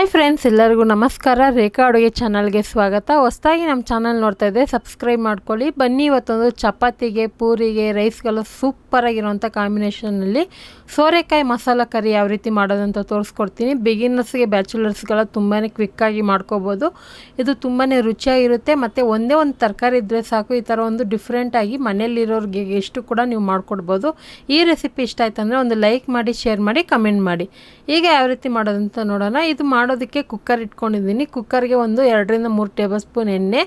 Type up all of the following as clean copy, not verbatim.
Hi friends, ಎಲ್ಲರಿಗೂ ನಮಸ್ಕಾರ. ರೇಖಾ ಅಡುಗೆ ಚಾನಲ್ಗೆ ಸ್ವಾಗತ. ಹೊಸದಾಗಿ ನಮ್ಮ ಚಾನಲ್ ನೋಡ್ತಾ ಇದ್ದೆ, ಸಬ್ಸ್ಕ್ರೈಬ್ ಮಾಡ್ಕೊಳ್ಳಿ. ಬನ್ನಿ, ಇವತ್ತೊಂದು ಚಪಾತಿಗೆ, ಪೂರಿಗೆ, ರೈಸ್ಗೆಲ್ಲ ಸೂಪರಾಗಿರೋಂಥ ಕಾಂಬಿನೇಷನಲ್ಲಿ ಸೋರೆಕಾಯಿ ಮಸಾಲ ಕರಿ ಯಾವ ರೀತಿ ಮಾಡೋದಂತ ತೋರಿಸ್ಕೊಡ್ತೀನಿ. ಬಿಗಿನರ್ಸ್ಗೆ, ಬ್ಯಾಚುಲರ್ಸ್ಗೆಲ್ಲ ತುಂಬಾ ಕ್ವಿಕ್ಕಾಗಿ ಮಾಡ್ಕೋಬೋದು. ಇದು ತುಂಬಾ ರುಚಿಯಾಗಿರುತ್ತೆ ಮತ್ತು ಒಂದೇ ಒಂದು ತರಕಾರಿ ಇದ್ದರೆ ಸಾಕು. ಈ ಥರ ಒಂದು ಡಿಫ್ರೆಂಟಾಗಿ ಮನೇಲಿರೋರಿಗೆ ಎಷ್ಟು ಕೂಡ ನೀವು ಮಾಡಿಕೊಡ್ಬೋದು. ಈ ರೆಸಿಪಿ ಇಷ್ಟ ಆಯ್ತು ಅಂದರೆ ಒಂದು ಲೈಕ್ ಮಾಡಿ, ಶೇರ್ ಮಾಡಿ, ಕಮೆಂಟ್ ಮಾಡಿ. ಈಗ ಯಾವ ರೀತಿ ಮಾಡೋದಂತ ನೋಡೋಣ. ಇದು ಮಾಡೋದಕ್ಕೆ ಕುಕ್ಕರ್ ಇಟ್ಕೊಂಡಿದ್ದೀನಿ. ಕುಕ್ಕರ್ಗೆ ಒಂದು 2 ರಿಂದ 3 ಟೇಬಲ್ ಸ್ಪೂನ್ ಎಣ್ಣೆ,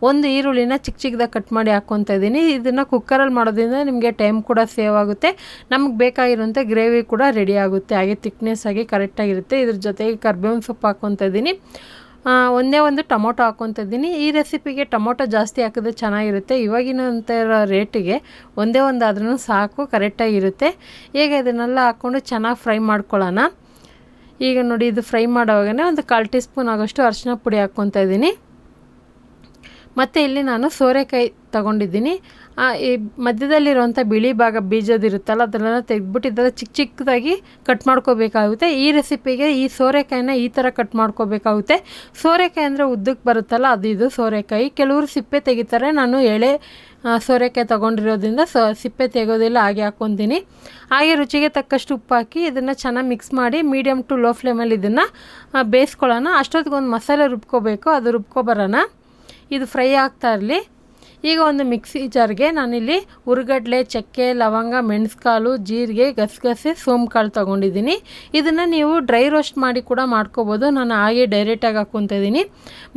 ಒಂದು ಈರುಳ್ಳಿನ ಚಿಕ್ಕ ಚಿಕ್ಕದಾಗಿ ಕಟ್ ಮಾಡಿ ಹಾಕ್ಕೊತಾ ಇದ್ದೀನಿ. ಇದನ್ನು ಕುಕ್ಕರಲ್ಲಿ ಮಾಡೋದ್ರಿಂದ ನಿಮಗೆ ಟೈಮ್ ಕೂಡ ಸೇವ್ ಆಗುತ್ತೆ, ನಮಗೆ ಬೇಕಾಗಿರೋಂಥ ಗ್ರೇವಿ ಕೂಡ ರೆಡಿ ಆಗುತ್ತೆ, ಹಾಗೆ ಥಿಕ್ನೆಸ್ ಆಗಿ ಕರೆಕ್ಟಾಗಿರುತ್ತೆ. ಇದ್ರ ಜೊತೆಗೆ ಕರ್ಬೇವಿನ ಸೊಪ್ಪು ಹಾಕ್ಕೊತಾ ಇದ್ದೀನಿ. ಒಂದೇ ಒಂದು ಟೊಮೊಟೊ ಹಾಕ್ಕೊತಾ ಇದ್ದೀನಿ. ಈ ರೆಸಿಪಿಗೆ ಟೊಮೊಟೊ ಜಾಸ್ತಿ ಹಾಕಿದ್ರೆ ಚೆನ್ನಾಗಿರುತ್ತೆ. ಇವಾಗಿನಂಥ ರೇಟಿಗೆ ಒಂದೇ ಒಂದು ಆದ್ರೂ ಸಾಕು, ಕರೆಕ್ಟಾಗಿರುತ್ತೆ. ಈಗ ಇದನ್ನೆಲ್ಲ ಹಾಕ್ಕೊಂಡು ಚೆನ್ನಾಗಿ ಫ್ರೈ ಮಾಡ್ಕೊಳ್ಳೋಣ. ಈಗ ನೋಡಿ, ಇದು ಫ್ರೈ ಮಾಡೋವಾಗನೇ ಒಂದು 1/4 ಟೀ ಸ್ಪೂನ್ ಆಗೋಷ್ಟು ಅರಿಶಿನ ಪುಡಿ ಹಾಕ್ಕೊತಾ ಇದ್ದೀನಿ. ಮತ್ತು ಇಲ್ಲಿ ನಾನು ಸೋರೆಕಾಯಿ ತೊಗೊಂಡಿದ್ದೀನಿ. ಈ ಮಧ್ಯದಲ್ಲಿರುವಂಥ ಬಿಳಿ ಭಾಗ ಬೀಜದಿರುತ್ತಲ್ಲ, ಅದನ್ನೆಲ್ಲ ತೆಗೆದ್ಬಿಟ್ಟು ಇದೆಲ್ಲ ಚಿಕ್ಕ ಚಿಕ್ಕದಾಗಿ ಕಟ್ ಮಾಡ್ಕೋಬೇಕಾಗುತ್ತೆ. ಈ ರೆಸಿಪಿಗೆ ಈ ಸೋರೆಕಾಯಿನ ಈ ಥರ ಕಟ್ ಮಾಡ್ಕೋಬೇಕಾಗುತ್ತೆ. ಸೋರೆಕಾಯಿ ಅಂದರೆ ಉದ್ದಕ್ಕೆ ಬರುತ್ತಲ್ಲ, ಅದು ಇದು ಸೋರೆಕಾಯಿ. ಕೆಲವರು ಸಿಪ್ಪೆ ತೆಗಿತಾರೆ, ನಾನು ಎಳೆ ಸೋರೆಕಾಯಿ ತೊಗೊಂಡಿರೋದ್ರಿಂದ ಸಿಪ್ಪೆ ತೆಗೋದಿಲ್ಲ, ಹಾಗೆ ಹಾಕ್ಕೊತೀನಿ. ಹಾಗೆ ರುಚಿಗೆ ತಕ್ಕಷ್ಟು ಉಪ್ಪು ಹಾಕಿ ಇದನ್ನು ಚೆನ್ನಾಗಿ ಮಿಕ್ಸ್ ಮಾಡಿ ಮೀಡಿಯಮ್ ಟು ಲೋ ಫ್ಲೇಮಲ್ಲಿ ಇದನ್ನು ಬೇಯಿಸ್ಕೊಳ್ಳೋಣ. ಅಷ್ಟೊತ್ತಿಗೆ ಒಂದು ಮಸಾಲೆ ರುಬ್ಕೋಬೇಕು, ಅದು ರುಬ್ಕೊಬರೋಣ. ಇದು ಫ್ರೈ ಆಗ್ತಾ ಇರಲಿ. ಈಗ ಒಂದು ಮಿಕ್ಸಿ ಜಾರ್ಗೆ ನಾನಿಲ್ಲಿ ಹುರ್ಗಡ್ಲೆ, ಚಕ್ಕೆ, ಲವಂಗ, ಮೆಣಸುಕಾಳು, ಜೀರಿಗೆ, ಗಸಗಸೆ, ಸೋಂಕಾಳು ತೊಗೊಂಡಿದ್ದೀನಿ. ಇದನ್ನು ನೀವು ಡ್ರೈ ರೋಸ್ಟ್ ಮಾಡಿ ಕೂಡ ಮಾಡ್ಕೋಬೋದು. ನಾನು ಹಾಗೆ ಡೈರೆಕ್ಟಾಗಿ ಹಾಕ್ಕೊತಾ ಇದ್ದೀನಿ.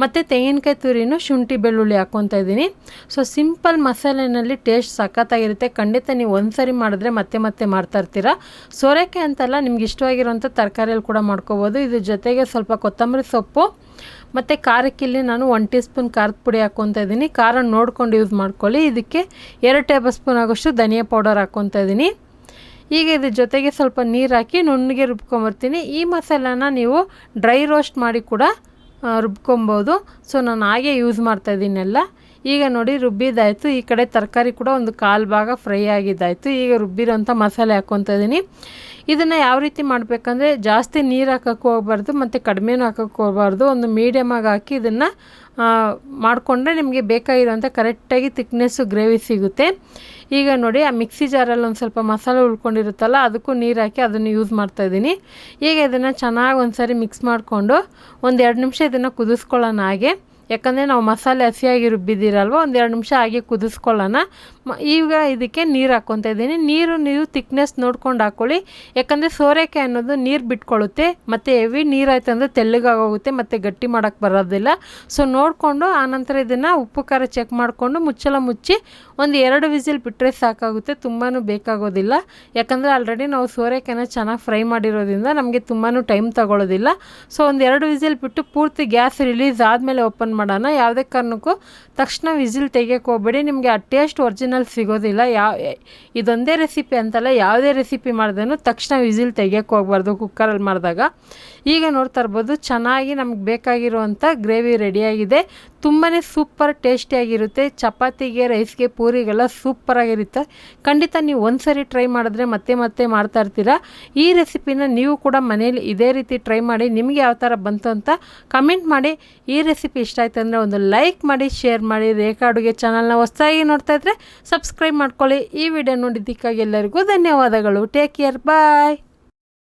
ಮತ್ತು ತೆಂಗಿನಕಾಯಿ ತುರಿನೂ, ಶುಂಠಿ, ಬೆಳ್ಳುಳ್ಳಿ ಹಾಕ್ಕೊತಾ ಇದ್ದೀನಿ. ಸೊ ಸಿಂಪಲ್ ಮಸಾಲೆನಲ್ಲಿ ಟೇಸ್ಟ್ ಸಖತ್ತಾಗಿರುತ್ತೆ. ಖಂಡಿತ ನೀವು ಒಂದು ಸರಿ ಮಾಡಿದ್ರೆ ಮತ್ತೆ ಮತ್ತೆ ಮಾಡ್ತಾಯಿರ್ತೀರ. ಸೋರೆಕಾಯಿ ಅಂತಲ್ಲ, ನಿಮ್ಗೆ ಇಷ್ಟವಾಗಿರೋಂಥ ತರಕಾರಿಯಲ್ಲಿ ಕೂಡ ಮಾಡ್ಕೋಬೋದು. ಇದ್ರ ಜೊತೆಗೆ ಸ್ವಲ್ಪ ಕೊತ್ತಂಬರಿ ಸೊಪ್ಪು ಮತ್ತು ಖಾರಕ್ಕಿಲ್ಲಿ ನಾನು 1 ಟೀ ಸ್ಪೂನ್ ಖಾರದ ಪುಡಿ ಹಾಕ್ಕೊತಾ ಇದ್ದೀನಿ. ಖಾರ ನೋಡ್ಕೊಂಡು ಯೂಸ್ ಮಾಡ್ಕೊಳ್ಳಿ. ಇದಕ್ಕೆ 2 ಟೇಬಲ್ ಸ್ಪೂನ್ ಆಗೋಷ್ಟು ಧನಿಯಾ ಪೌಡರ್ ಹಾಕ್ಕೊತಾ ಇದ್ದೀನಿ. ಈಗ ಇದ್ರ ಜೊತೆಗೆ ಸ್ವಲ್ಪ ನೀರು ಹಾಕಿ ನುಣ್ಣಗೆ ರುಬ್ಕೊಂಬರ್ತೀನಿ. ಈ ಮಸಾಲಾನ ನೀವು ಡ್ರೈ ರೋಸ್ಟ್ ಮಾಡಿ ಕೂಡ ರುಬ್ಕೊಬೋದು. ಸೊ ನಾನು ಹಾಗೆ ಯೂಸ್ ಮಾಡ್ತಾಯಿದ್ದೀನಿ ಎಲ್ಲ. ಈಗ ನೋಡಿ, ರುಬ್ಬಿದ್ದಾಯಿತು. ಈ ಕಡೆ ತರಕಾರಿ ಕೂಡ ಒಂದು 1/4 ಭಾಗ ಫ್ರೈ ಆಗಿದ್ದಾಯಿತು. ಈಗ ರುಬ್ಬಿರೋಂಥ ಮಸಾಲೆ ಹಾಕ್ಕೊತಾ ಇದ್ದೀನಿ. ಇದನ್ನು ಯಾವ ರೀತಿ ಮಾಡಬೇಕಂದ್ರೆ, ಜಾಸ್ತಿ ನೀರು ಹಾಕೋಕ್ಕೆ ಹೋಗಬಾರ್ದು ಮತ್ತು ಕಡಿಮೆನೂ ಹಾಕೋಕ್ಕೆ ಹೋಗಬಾರ್ದು. ಒಂದು ಮೀಡಿಯಮಾಗಿ ಹಾಕಿ ಇದನ್ನು ಮಾಡಿಕೊಂಡ್ರೆ ನಿಮಗೆ ಬೇಕಾಗಿರೋಂಥ ಕರೆಕ್ಟಾಗಿ ಥಿಕ್ನೆಸ್ಸು ಗ್ರೇವಿ ಸಿಗುತ್ತೆ. ಈಗ ನೋಡಿ, ಆ ಮಿಕ್ಸಿ ಜಾರಲ್ಲಿ ಒಂದು ಸ್ವಲ್ಪ ಮಸಾಲೆ ಉಳ್ಕೊಂಡಿರುತ್ತಲ್ಲ, ಅದಕ್ಕೂ ನೀರು ಹಾಕಿ ಅದನ್ನು ಯೂಸ್ ಮಾಡ್ತಾಯಿದ್ದೀನಿ. ಈಗ ಇದನ್ನು ಚೆನ್ನಾಗಿ ಒಂದು ಸಾರಿ ಮಿಕ್ಸ್ ಮಾಡಿಕೊಂಡು ಒಂದು 2 ನಿಮಿಷ ಇದನ್ನು ಕುದಿಸ್ಕೊಳ್ಳೋಣ ಹಾಗೆ. ಯಾಕಂದರೆ ನಾವು ಮಸಾಲೆ ಹಸಿಯಾಗಿ ರುಬ್ಬಿದ್ದೀರಲ್ವ, ಒಂದು 2 ನಿಮಿಷ ಹಾಗೆ ಕುದಿಸ್ಕೊಳ್ಳೋಣ. ಈಗ ಇದಕ್ಕೆ ನೀರು ಹಾಕ್ಕೊತಾ ಇದ್ದೀನಿ. ನೀರು ನೀವು ಥಿಕ್ನೆಸ್ ನೋಡ್ಕೊಂಡು ಹಾಕ್ಕೊಳ್ಳಿ. ಯಾಕಂದರೆ ಸೋರೆಕಾಯಿ ಅನ್ನೋದು ನೀರು ಬಿಟ್ಕೊಳ್ಳುತ್ತೆ, ಮತ್ತು ಹೆವಿ ನೀರಾಯ್ತು ಅಂದರೆ ತೆಳ್ಳಗಾಗೋಗುತ್ತೆ ಮತ್ತು ಗಟ್ಟಿ ಮಾಡೋಕ್ಕೆ ಬರೋದಿಲ್ಲ. ಸೊ ನೋಡಿಕೊಂಡು ಆನಂತರ ಇದನ್ನು ಉಪ್ಪು ಖಾರ ಚೆಕ್ ಮಾಡಿಕೊಂಡು ಮುಚ್ಚಳ ಮುಚ್ಚಿ ಒಂದು 2 ವಿಸಿಲ್ ಬಿಟ್ಟರೆ ಸಾಕಾಗುತ್ತೆ. ತುಂಬಾ ಬೇಕಾಗೋದಿಲ್ಲ. ಯಾಕಂದರೆ ಆಲ್ರೆಡಿ ನಾವು ಸೋರೆಕಾಯಿನ ಚೆನ್ನಾಗಿ ಫ್ರೈ ಮಾಡಿರೋದ್ರಿಂದ ನಮಗೆ ತುಂಬಾ ಟೈಮ್ ತಗೊಳ್ಳೋದಿಲ್ಲ. ಸೊ ಒಂದು 2 ವಿಸಿಲ್ ಬಿಟ್ಟು ಪೂರ್ತಿ ಗ್ಯಾಸ್ ರಿಲೀಸ್ ಆದಮೇಲೆ ಓಪನ್ ಮಾಡೋಣ. ಯಾವುದೇ ಕಾರಣಕ್ಕೂ ತಕ್ಷಣ ವಿಸಿಲ್ ತೆಗಿಯೋಕ್ಕೆ ಹೋಗಬೇಡಿ, ನಿಮಗೆ ಆ ಟೇಸ್ಟ್ ಒರಿಜಿನಲ್ ಸಿಗೋದಿಲ್ಲ. ಇದೊಂದೇ ರೆಸಿಪಿ ಅಂತಲ್ಲ, ಯಾವುದೇ ರೆಸಿಪಿ ಮಾಡಿದ್ರೂ ತಕ್ಷಣ ವಿಸಿಲ್ ತೆಗಿಯೋಕ್ಕೆ ಹೋಗಬಾರ್ದು ಕುಕ್ಕರಲ್ಲಿ ಮಾಡಿದಾಗ. ಈಗ ನೋಡ್ತಾ ಇರ್ಬೋದು, ಚೆನ್ನಾಗಿ ನಮಗೆ ಬೇಕಾಗಿರುವಂಥ ಗ್ರೇವಿ ರೆಡಿಯಾಗಿದೆ. ತುಂಬಾ ಸೂಪರ್ ಟೇಸ್ಟಿಯಾಗಿರುತ್ತೆ. ಚಪಾತಿಗೆ, ರೈಸ್ಗೆ, ಪೂರಿಗೆಲ್ಲ ಸೂಪರಾಗಿರುತ್ತೆ. ಖಂಡಿತ ನೀವು ಒಂದು ಸರಿ ಟ್ರೈ ಮಾಡಿದ್ರೆ ಮತ್ತೆ ಮತ್ತೆ ಮಾಡ್ತಾ ಇರ್ತೀರ. ಈ ರೆಸಿಪಿನ ನೀವು ಕೂಡ ಮನೇಲಿ ಇದೇ ರೀತಿ ಟ್ರೈ ಮಾಡಿ. ನಿಮಗೆ ಯಾವ ಥರ ಬಂತು ಅಂತ ಕಮೆಂಟ್ ಮಾಡಿ. ಈ ರೆಸಿಪಿ ಇಷ್ಟ ಆಯ್ತು ಅಂದರೆ ಒಂದು ಲೈಕ್ ಮಾಡಿ, ಶೇರ್ ಮಾಡಿ. ರೇಖಾ ಅಡುಗೆ ಚಾನಲ್ನ ಹೊಸದಾಗಿ ನೋಡ್ತಾ ಇದ್ದರೆ ಸಬ್ಸ್ಕ್ರೈಬ್ ಮಾಡ್ಕೊಳ್ಳಿ. ಈ ವಿಡಿಯೋ ನೋಡಿದ್ದಕ್ಕಾಗಿ ಎಲ್ಲರಿಗೂ ಧನ್ಯವಾದಗಳು. ಟೇಕ್ ಕೇರ್, ಬಾಯ್.